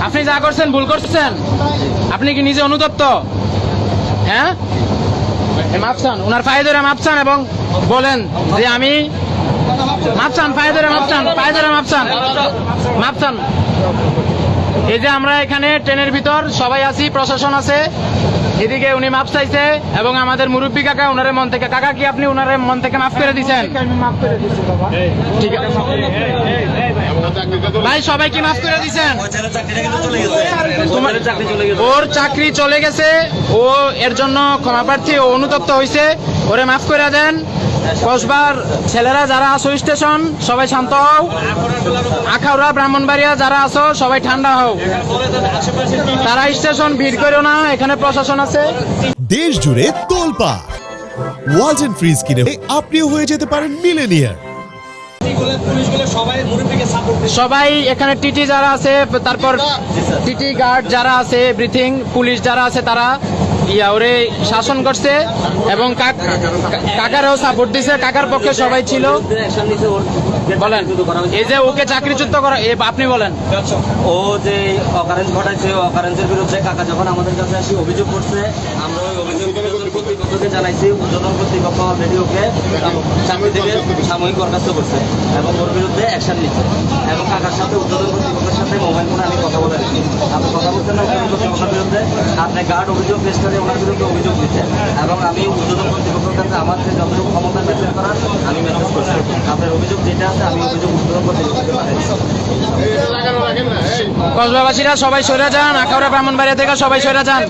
আপনি যা করছেন ভুল করছেন। আপনি কি নিজে অনুতপ্ত? হ্যাঁ, মাপ চান, ওনার পায়ে ধরে মাপ চান এবং বলেন যে আমি মাপ চান, পায়ে ধরে মাপ চান, পায়ে ধরে মাপ চান, মাপ চান। এই যে আমরা এখানে ট্রেনের ভিতর সবাই আছি, প্রশাসন আছে, এদিকে উনি মাপ চাইছে এবং আমাদের মুরব্বী কাকা ওনারে মন থেকে, কাকা কি আপনি ওনারে মন থেকে মাফ করে দিচ্ছেন? ঠিক আছে ভাই, সবাই কি মাফ করে দিচ্ছেন? ওর চাকরি চলে গেছে, ও এর জন্য ক্ষমা প্রার্থী, ও অনুতপ্ত হয়েছে, ওরে মাফ করে দেন। কসবার ছেলেরা যারা আছো স্টেশন সবাই শান্ত হও, আখাউড়া ব্রাহ্মণবাড়িয়া যারা আছো সবাই ঠান্ডা হও, তারা স্টেশন ভিড় করো না, এখানে প্রশাসন আছে। দেশ জুড়ে তোলপাড় ওয়ালটন ফ্রিজ কিনে আপনিও হয়ে যেতে পারেন মিলেনিয়ার। সবাই এখানে টিটি যারা আছে, তারপর টিটি গার্ড যারা আছে, এভরিথিং পুলিশ যারা আছে, তারা ওরে শাসন করছে এবং কাকারও সাপোর্ট দিছে, কাকার পক্ষে সবাই ছিল। বলেন, এই যে ওকে চাকরিচ্যুত করা, আপনি বলেন। ও যে অকারেন্স ঘটাইছে, অকারেন্সের বিরুদ্ধে কাকা যখন আমাদের কাছে আসি অভিযোগ করছে, আমরা ওই অভিযোগ কর্তৃপক্ষকে জানাইছি। ঊর্ধ্বতন কর্তৃপক্ষ অলরেডি ওকে চাকরি থেকে সাময়িক বরখাস্ত করছে এবং ওর বিরুদ্ধে অ্যাকশন নিচ্ছে। এবং কাকার সাথে ঊর্ধ্বতন কর্তৃপক্ষের সাথে মোবাইল ফোনে আমি কথা বলে রেখেছি। আপনি কথা বলছেন না ঊর্ধ্বতন কর্তৃপক্ষের বিরুদ্ধে, আপনি গার্ড অভিযোগ পেশ করে ওনার বিরুদ্ধে অভিযোগ দিচ্ছে এবং আমি ঊর্ধ্বতন কর্তৃপক্ষের কাছে আমার যে যতটুকু ক্ষমতা মেসেজ করার আমি মেসেজ করছি। আপনার অভিযোগ যেটা আছে আমি অভিযোগ ঊর্ধ্বতন কর্তৃপক্ষকে পাঠাচ্ছি। কসবাবাসীরা সবাই সরে যান, আখাউড়া ব্রাহ্মণবাড়িয়া থেকে সবাই সরে যান।